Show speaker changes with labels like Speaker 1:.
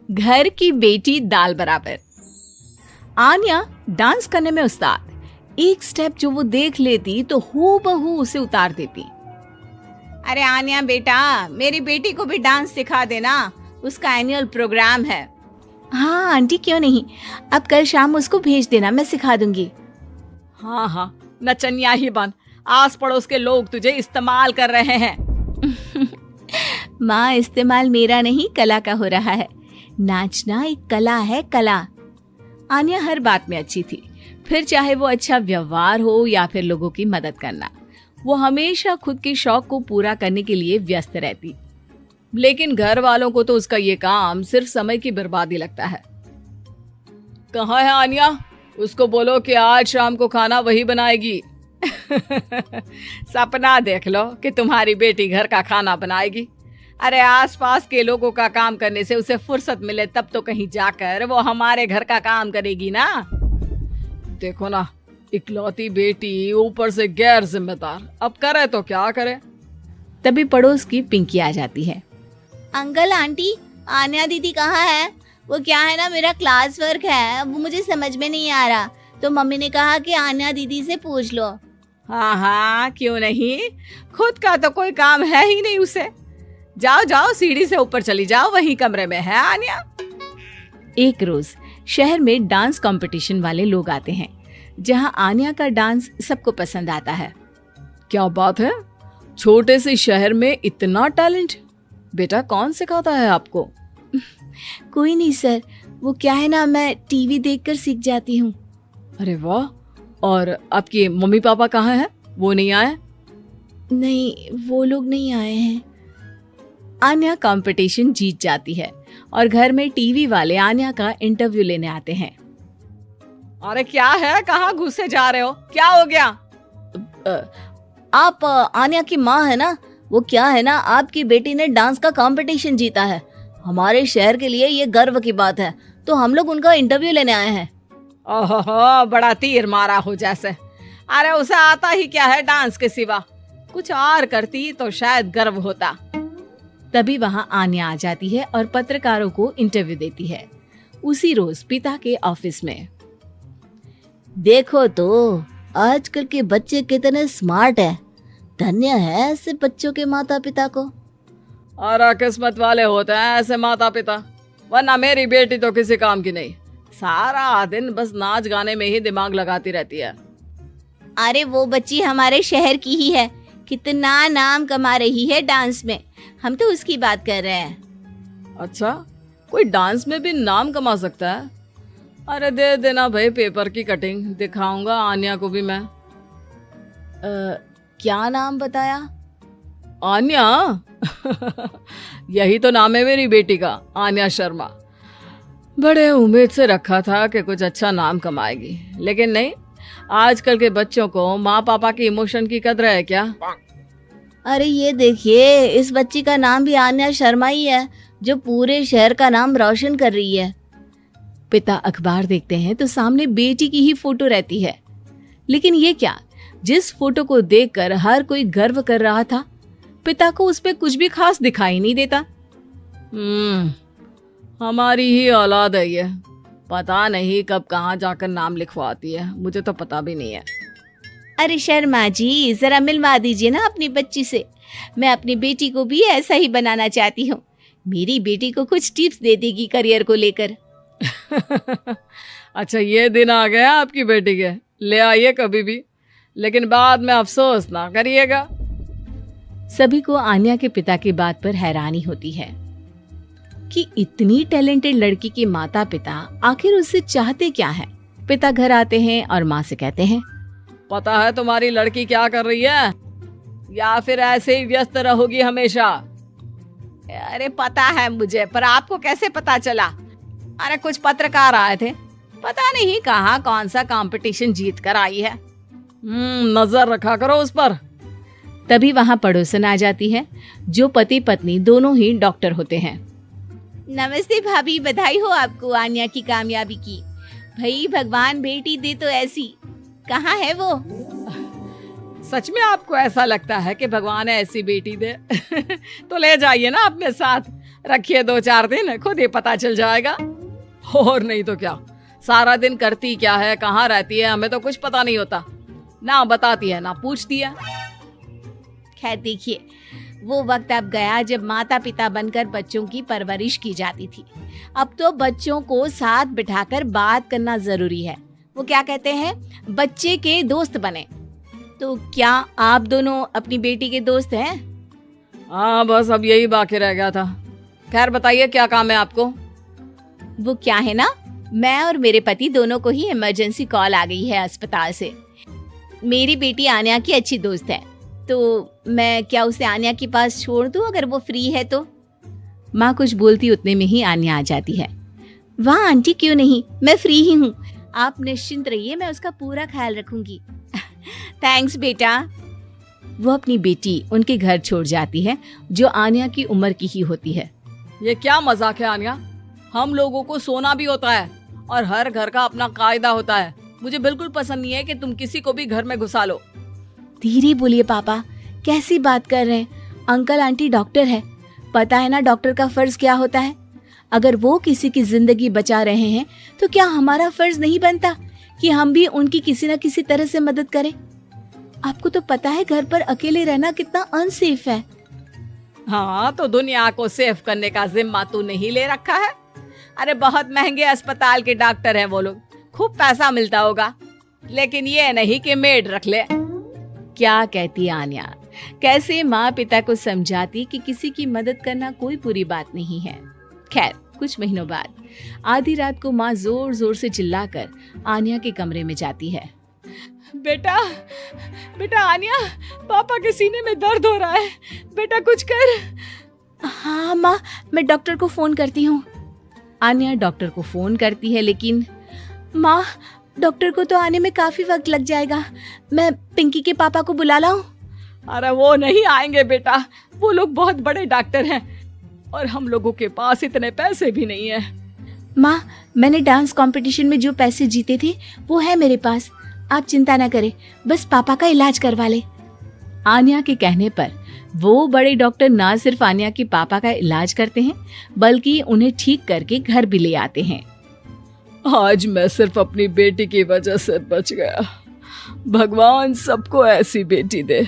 Speaker 1: घर की बेटी दाल बराबर। आन्या डांस करने में उस्ताद। एक स्टेप जो वो देख लेती तो हूबहू उसे उतार देती।
Speaker 2: अरे आन्या बेटा, मेरी बेटी को भी डांस सिखा देना, उसका एनुअल प्रोग्राम है।
Speaker 1: हाँ आंटी, क्यों नहीं, अब कल शाम उसको भेज देना, मैं सिखा दूंगी।
Speaker 2: हाँ हाँ, नचनिया ही बन, आस पड़ोस के लोग तुझे इस्तेमाल कर रहे हैं।
Speaker 1: माँ, इस्तेमाल मेरा नहीं कला का हो रहा है। नाचना एक कला है, कला। आन्या हर बात में अच्छी थी, फिर चाहे वो अच्छा व्यवहार हो या फिर लोगों की मदद करना, वो हमेशा खुद के शौक को पूरा करने के लिए व्यस्त रहती। लेकिन घर वालों को तो उसका ये काम सिर्फ समय की बर्बादी लगता है। कहाँ है आन्या? उसको बोलो कि आज शाम को खाना वही बनाएगी। सपना देख लो कि तुम्हारी बेटी घर का खाना बनाएगी। अरे आसपास के लोगों का काम करने से उसे फुर्सत मिले तब तो कहीं जाकर वो हमारे घर का काम करेगी ना। देखो ना, इकलौती बेटी, ऊपर से गैर जिम्मेदार, अब करे तो क्या करे। तभी पड़ोस की पिंकी आ जाती है।
Speaker 3: अंकल आंटी, आन्या दीदी कहाँ है? वो क्या है ना, मेरा क्लास वर्क है, वो मुझे समझ में नहीं आ रहा, तो मम्मी ने कहा कि आन्या दीदी से पूछ लो।
Speaker 2: हाँ हाँ, क्यों नहीं, खुद का तो कोई काम है ही नहीं उसे। जाओ जाओ, सीढ़ी से ऊपर चली जाओ, वही कमरे में है आन्या।
Speaker 1: एक रोज शहर में डांस कंपटीशन वाले लोग आते हैं, जहां आन्या का डांस सबको पसंद आता है।
Speaker 2: क्या बात है, छोटे से शहर में इतना टैलेंट? बेटा कौन सिखाता है आपको?
Speaker 1: कोई नहीं सर, वो क्या है ना, मैं टीवी देखकर सीख जाती हूँ।
Speaker 2: अरे वाह, और आपके मम्मी पापा कहाँ हैं? वो नहीं आए?
Speaker 1: नहीं, वो लोग नहीं आए हैं। आन्या कंपटीशन जीत जाती है और घर में टीवी वाले आन्या का इंटरव्यू लेने आते हैं।
Speaker 2: अरे क्या है, कहाँ घुसे जा रहे हो, क्या हो गया?
Speaker 3: आप आन्या की माँ है ना? वो क्या है ना, आपकी बेटी ने डांस का कंपटीशन जीता है, हमारे शहर के लिए ये गर्व की बात है, तो हम लोग उनका इंटरव्यू लेने आए हैं।
Speaker 2: ओहो, बड़ा तीर मारा हो जैसे। अरे उसे आता ही क्या है डांस के सिवा, कुछ और करती तो शायद गर्व होता।
Speaker 1: तभी वहां आन्या आ जाती है और पत्रकारों को इंटरव्यू देती है। उसी रोज पिता के ऑफिस में।
Speaker 3: देखो तो आजकल के बच्चे कितने स्मार्ट हैं, धन्य है ऐसे बच्चों के माता पिता को।
Speaker 2: और किस्मत वाले होते हैं ऐसे माता पिता, वरना मेरी बेटी तो किसी काम की नहीं, सारा दिन बस नाच गाने में ही दिमाग लगाती रहती है।
Speaker 3: अरे वो बच्ची हमारे शहर की ही है, कितना नाम कमा रही है डांस में, हम तो उसकी बात कर रहे हैं।
Speaker 2: अच्छा, कोई डांस में भी नाम कमा सकता है? अरे दे देना भाई पेपर की कटिंग, दिखाऊंगा आन्या को भी मैं।
Speaker 3: क्या नाम बताया?
Speaker 2: आन्या? यही तो नाम है मेरी बेटी का, आन्या शर्मा। बड़े उम्मीद से रखा था कि कुछ अच्छा नाम कमाएगी, लेकिन नहीं। आजकल के बच्चों को माँ पापा की इमोशन की कदर है क्या?
Speaker 3: अरे ये देखिए, इस बच्ची का नाम भी आन्या शर्मा ही है, जो पूरे शहर का नाम रोशन कर रही है।
Speaker 1: पिता अखबार देखते हैं तो सामने बेटी की ही फोटो रहती है। लेकिन ये क्या, जिस फोटो को देखकर हर कोई गर्व कर रहा था, पिता को उस पे कुछ भी खास दिखाई नहीं देता।
Speaker 2: हमारी ही औलाद है ये, पता नहीं कब कहाँ जाकर नाम लिखवाती है, मुझे तो पता भी नहीं है।
Speaker 3: अरे शर्मा जी, जरा मिलवा दीजिए ना अपनी बच्ची से, मैं अपनी बेटी को भी ऐसा ही बनाना चाहती हूँ। मेरी बेटी को कुछ टिप्स दे देगी करियर को लेकर।
Speaker 2: अच्छा, ये दिन आ गया आपकी बेटी के, ले आइए कभी भी, लेकिन बाद में अफसोस ना करिएगा।
Speaker 1: सभी को आन्या के पिता की बात पर हैरानी होती है कि इतनी टैलेंटेड लड़की के माता पिता आखिर उससे चाहते क्या है। पिता घर आते हैं और माँ से कहते हैं,
Speaker 2: पता है तुम्हारी लड़की क्या कर रही है, या फिर ऐसे ही व्यस्त रहोगी हमेशा? अरे पता है मुझे, पर आपको कैसे पता चला? अरे कुछ पत्रकार आए थे, पता नहीं कहाँ कौन सा कंपटीशन जीत कर आई है। नजर रखा करो उस पर।
Speaker 1: तभी वहाँ पड़ोसन आ जाती है, जो पति पत्नी दोनों ही डॉक्टर होते हैं।
Speaker 3: नमस्ते भाभी, बधाई हो आपको आन्या की कामयाबी की। भाई भगवान बेटी दे तो ऐसी, कहाँ है वो?
Speaker 2: सच में आपको ऐसा लगता है कि भगवान ऐसी बेटी दे? तो ले जाइए ना अपने साथ, रखिए 2-4 दिन, खुद ही पता चल जाएगा। और नहीं तो क्या, सारा दिन करती क्या है, कहाँ रहती है, हमें तो कुछ पता नहीं होता। ना बताती है ना पूछती है।
Speaker 3: खैर देखिए, वो वक्त अब गया जब माता पिता बनकर बच्चों की परवरिश की जाती थी। अब तो बच्चों को साथ बिठाकर बात करना जरूरी है। वो क्या कहते हैं, बच्चे के दोस्त बने। तो क्या आप दोनों अपनी बेटी के दोस्त हैं?
Speaker 2: हाँ, बस अब यही बाकी रह गया था। खैर बताइए, क्या काम है आपको?
Speaker 3: वो क्या है ना, मैं और मेरे पति दोनों को ही इमरजेंसी कॉल आ गई है अस्पताल से। मेरी बेटी आन्या की अच्छी दोस्त है, तो मैं क्या उसे आन्या के पास छोड़ दूं अगर वो फ्री है तो?
Speaker 1: माँ कुछ बोलती उतने में ही आन्या आ जाती है।
Speaker 3: वाह आंटी, क्यों नहीं, मैं फ्री ही हूँ। आप निश्चिंत रहिए, मैं उसका पूरा ख्याल रखूंगी। थैंक्स बेटा।
Speaker 1: वो अपनी बेटी उनके घर छोड़ जाती है, जो आन्या की उम्र की ही होती है।
Speaker 2: ये क्या मजाक है आन्या? हम लोगों को सोना भी होता है और हर घर का अपना कायदा होता है। मुझे बिल्कुल पसंद नहीं है कि तुम किसी को भी घर में घुसा लो।
Speaker 1: धीरे बोलिए पापा, कैसी बात कर रहे हैं? अंकल आंटी डॉक्टर है, पता है ना डॉक्टर का फर्ज क्या होता है। अगर वो किसी की जिंदगी बचा रहे हैं तो क्या हमारा फर्ज नहीं बनता कि हम भी उनकी किसी न किसी तरह से मदद करें? आपको तो पता है घर पर अकेले रहना कितना अनसेफ है।
Speaker 2: हाँ, तो दुनिया को सेफ करने का जिम्मा तू नहीं ले रखा है? अरे बहुत महंगे अस्पताल के डॉक्टर हैं वो लोग, खूब पैसा मिलता होगा, लेकिन ये नहीं कि मेड रख ले।
Speaker 1: क्या कहती आन्या, कैसे माँ पिता को समझाती कि किसी की मदद करना कोई बुरी बात नहीं है। खैर कुछ महीनों बाद आधी रात को माँ जोर जोर से चिल्लाकर आन्या के कमरे में जाती है।
Speaker 2: बेटा, बेटा आन्या, पापा के सीने में दर्द हो रहा है, बेटा कुछ कर।
Speaker 1: हाँ माँ, मैं डॉक्टर को फोन करती हूँ। आन्या डॉक्टर को फोन करती है, लेकिन माँ डॉक्टर को तो आने में काफी वक्त लग जाएगा, मैं पिंकी के पापा को बुला लाऊं?
Speaker 2: अरे वो नहीं आएंगे बेटा, वो लोग बहुत बड़े डॉक्टर हैं और हम लोगों के पास इतने पैसे भी नहीं है।
Speaker 1: माँ, मैंने डांस कंपटीशन में जो पैसे जीते थे वो है मेरे पास, आप चिंता न करें, बस पापा का इलाज करवा ले। आन्या के कहने पर वो बड़े डॉक्टर ना सिर्फ आन्या के पापा का इलाज करते हैं, बल्कि उन्हें ठीक करके घर भी ले आते हैं।
Speaker 2: आज मैं सिर्फ अपनी बेटी की वजह से बच गया। भगवान सबको ऐसी बेटी दे।